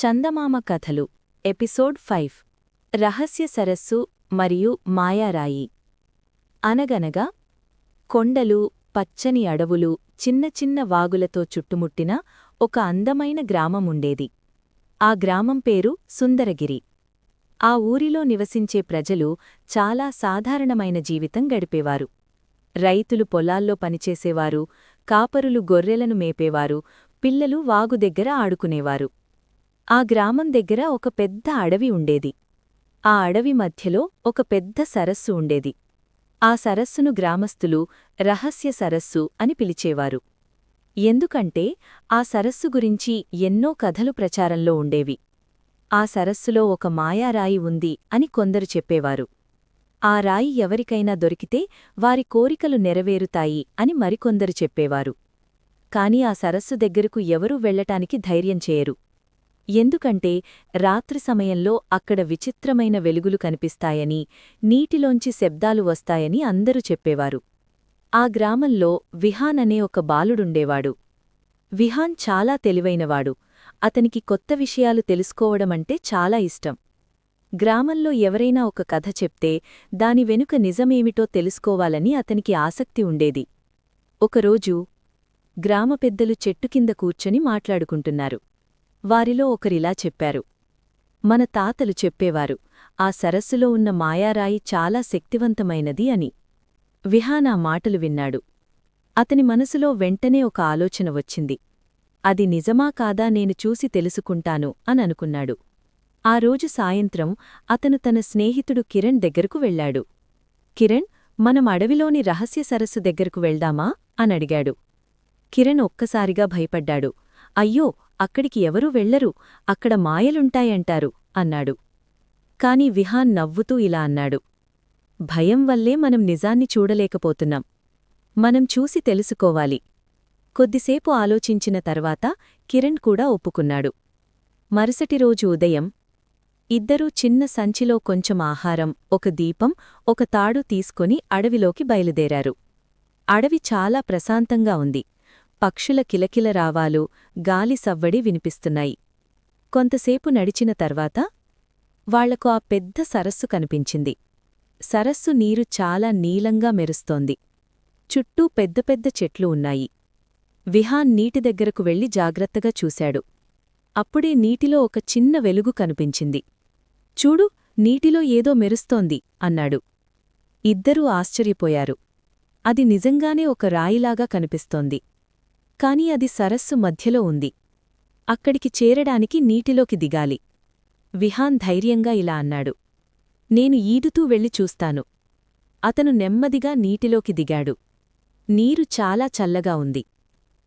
చందమామ కథలు ఎపిసోడ్ 5 రహస్య సరస్సు మరియు మాయారాయి. అనగనగా కొండలు, పచ్చని అడవులు, చిన్న చిన్న వాగులతో చుట్టుముట్టిన ఒక అందమైన గ్రామముండేది. ఆ గ్రామం పేరు సుందరగిరి. ఆ ఊరిలో నివసించే ప్రజలు చాలా సాధారణమైన జీవితం గడిపేవారు. రైతులు పొలాల్లో పనిచేసేవారు, కాపరులు గొర్రెలను మేపేవారు, పిల్లలు వాగు దగ్గర ఆడుకునేవారు. ఆ గ్రామం దగ్గర ఒక పెద్ద అడవి ఉండేది. ఆ అడవి మధ్యలో ఒక పెద్ద సరస్సు ఉండేది. ఆ సరస్సును గ్రామస్థులు రహస్య సరస్సు అని పిలిచేవారు. ఎందుకంటే ఆ సరస్సు గురించి ఎన్నో కథలు ప్రచారంలో ఉండేవి. ఆ సరస్సులో ఒక మాయారాయి ఉంది అని కొందరు చెప్పేవారు. ఆ రాయి ఎవరికైనా దొరికితే వారి కోరికలు నెరవేరుతాయి అని మరికొందరు చెప్పేవారు. కాని ఆ సరస్సు దగ్గరకు ఎవరూ వెళ్లటానికి ధైర్యం చేయరు. ఎందుకంటే రాత్రి సమయంలో అక్కడ విచిత్రమైన వెలుగులు కనిపిస్తాయని, నీటిలోంచి శబ్దాలు వస్తాయని అందరూ చెప్పేవారు. ఆ గ్రామంలో విహాన్ అనే ఒక బాలుడుండేవాడు. విహాన్ చాలా తెలివైనవాడు. అతనికి కొత్త విషయాలు తెలుసుకోవడమంటే చాలా ఇష్టం. గ్రామంలో ఎవరైనా ఒక కథ చెప్తే దాని వెనుక నిజమేమిటో తెలుసుకోవాలని అతనికి ఆసక్తి ఉండేది. ఒకరోజు గ్రామ పెద్దలు చెట్టు కింద కూర్చొని మాట్లాడుకుంటున్నారు. వారిలో ఒకరిలా చెప్పారు. మన తాతలు చెప్పేవారు, ఆ సరస్సులో ఉన్న మాయారాయి చాలా శక్తివంతమైనది అని. విహాన్ ఆ మాటలు విన్నాడు. అతని మనసులో వెంటనే ఒక ఆలోచన వచ్చింది. అది నిజమా కాదా నేను చూసి తెలుసుకుంటాను అననుకున్నాడు. ఆ రోజు సాయంత్రం అతను తన స్నేహితుడు కిరణ్ దగ్గరకు వెళ్లాడు. కిరణ్, మనం అడవిలోని రహస్య సరస్సు దగ్గరకు వెళ్దామా అనడిగాడు. కిరణ్ ఒక్కసారిగా భయపడ్డాడు. అయ్యో, అక్కడికి ఎవరూ వెళ్లరు, అక్కడ మాయలుంటాయంటారు అన్నాడు. కాని విహాన్ నవ్వుతూ ఇలా అన్నాడు. భయం వల్లే మనం నిజాన్ని చూడలేకపోతున్నాం. మనం చూసి తెలుసుకోవాలి. కొద్దిసేపు ఆలోచించిన తర్వాత కిరణ్ కూడా ఒప్పుకున్నాడు. మరుసటి రోజు ఉదయం ఇద్దరూ చిన్న సంచిలో కొంచెం ఆహారం, ఒక దీపం, ఒక తాడు తీసుకొని అడవిలోకి బయలుదేరారు. అడవి చాలా ప్రశాంతంగా ఉంది. పక్షుల కిలకిల రావాలు, గాలి సవ్వడి వినిపిస్తున్నాయి. కొంతసేపు నడిచిన తర్వాత వాళ్లకు ఆ పెద్ద సరస్సు కనిపించింది. సరస్సు నీరు చాలా నీలంగా మెరుస్తోంది. చుట్టూ పెద్ద పెద్ద చెట్లు ఉన్నాయి. విహాన్ నీటి దగ్గరకు వెళ్లి జాగ్రత్తగా చూశాడు. అప్పుడే నీటిలో ఒక చిన్న వెలుగు కనిపించింది. చూడు, నీటిలో ఏదో మెరుస్తోంది అన్నాడు. ఇద్దరూ ఆశ్చర్యపోయారు. అది నిజంగానే ఒక రాయిలాగా కనిపిస్తోంది. కాని అది సరస్సు మధ్యలో ఉంది. అక్కడికి చేరడానికి నీటిలోకి దిగాలి. విహాన్ ధైర్యంగా ఇలా అన్నాడు. నేను ఈదుతూ వెళ్లి చూస్తాను. అతను నెమ్మదిగా నీటిలోకి దిగాడు. నీరు చాలా చల్లగా ఉంది.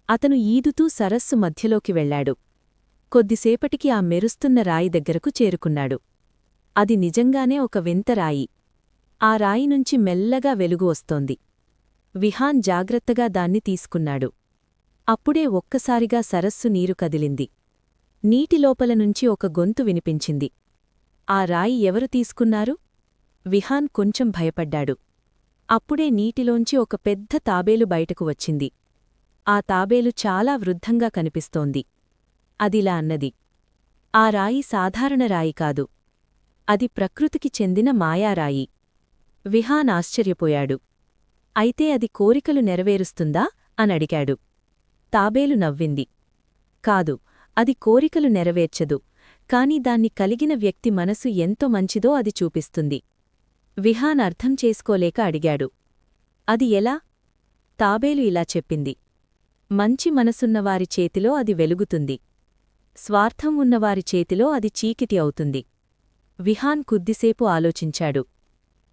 అతను ఈదుతూ సరస్సు మధ్యలోకి వెళ్లాడు. కొద్దిసేపటికి ఆ మెరుస్తున్న రాయి దగ్గరకు చేరుకున్నాడు. అది నిజంగానే ఒక వింత రాయి. ఆ రాయి నుంచి మెల్లగా వెలుగు వస్తోంది. విహాన్ జాగ్రత్తగా దాన్ని తీసుకున్నాడు. అప్పుడే ఒక్కసారిగా సరస్సు నీరు కదిలింది. నీటిలోపల నుంచి ఒక గొంతు వినిపించింది. ఆ రాయి ఎవరు తీసుకున్నారు? విహాన్ కొంచెం భయపడ్డాడు. అప్పుడే నీటిలోంచి ఒక పెద్ద తాబేలు బయటకు వచ్చింది. ఆ తాబేలు చాలా వృద్ధంగా కనిపిస్తోంది. అదిలా అన్నది, ఆ రాయి సాధారణ రాయి కాదు. అది ప్రకృతికి చెందిన మాయారాయి. విహాన్ ఆశ్చర్యపోయాడు. అయితే అది కోరికలు నెరవేరుస్తుందా అనడిగాడు. తాబేలు నవ్వింది. కాదు, అది కోరికలు నెరవేర్చదు, కాని దాన్ని కలిగిన వ్యక్తి మనసు ఎంతో మంచిదో అది చూపిస్తుంది. విహాన్ అర్థం చేసుకోలేక అడిగాడు. అది ఎలా? తాబేలు ఇలా చెప్పింది. మంచి మనసున్నవారి చేతిలో అది వెలుగుతుంది. స్వార్థం ఉన్నవారి చేతిలో అది చీకిటి అవుతుంది. విహాన్ కొద్దిసేపు ఆలోచించాడు.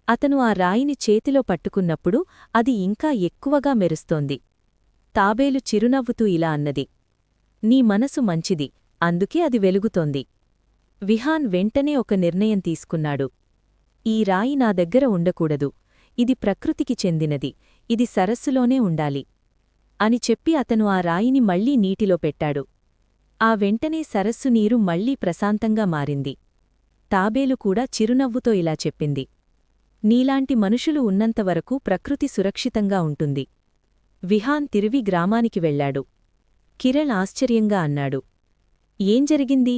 అతను ఆ రాయిని చేతిలో పట్టుకున్నప్పుడు అది ఇంకా ఎక్కువగా మెరుస్తోంది. తాబేలు చిరునవ్వుతూ ఇలా అన్నది. నీ మనసు మంచిది, అందుకే అది వెలుగుతోంది. విహాన్ వెంటనే ఒక నిర్ణయం తీసుకున్నాడు. ఈ రాయి నా దగ్గర ఉండకూడదు. ఇది ప్రకృతికి చెందినది. ఇది సరస్సులోనే ఉండాలి అని చెప్పి అతను ఆ రాయిని మళ్లీ నీటిలో పెట్టాడు. ఆ వెంటనే సరస్సు నీరు మళ్లీ ప్రశాంతంగా మారింది. తాబేలు కూడా చిరునవ్వుతో ఇలా చెప్పింది. నీలాంటి మనుషులు ఉన్నంతవరకు ప్రకృతి సురక్షితంగా ఉంటుంది. విహాన్ తిరిగి గ్రామానికి వెళ్లాడు. కిరణ్ ఆశ్చర్యంగా అన్నాడు. ఏం జరిగింది?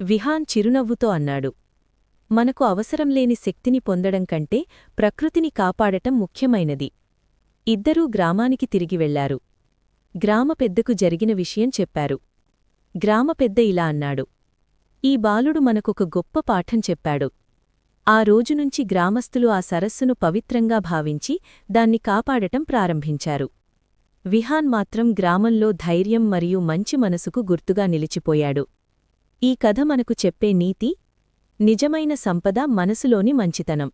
విహాన్ చిరునవ్వుతో అన్నాడు. మనకు అవసరంలేని శక్తిని పొందడం కంటే ప్రకృతిని కాపాడటం ముఖ్యమైనది. ఇద్దరూ గ్రామానికి తిరిగి వెళ్లారు. గ్రామ పెద్దకు జరిగిన విషయం చెప్పారు. గ్రామ పెద్ద ఇలా అన్నాడు. ఈ బాలుడు మనకొక గొప్ప పాఠం చెప్పాడు. ఆ రోజునుంచి గ్రామస్థులు ఆ సరస్సును పవిత్రంగా భావించి దాన్ని కాపాడటం ప్రారంభించారు. విహాన్ మాత్రం గ్రామంలో ధైర్యం మరియు మంచి మనసుకు గుర్తుగా నిలిచిపోయాడు. ఈ కథ మనకు చెప్పే నీతి: నిజమైన సంపద మనసులోని మంచితనం.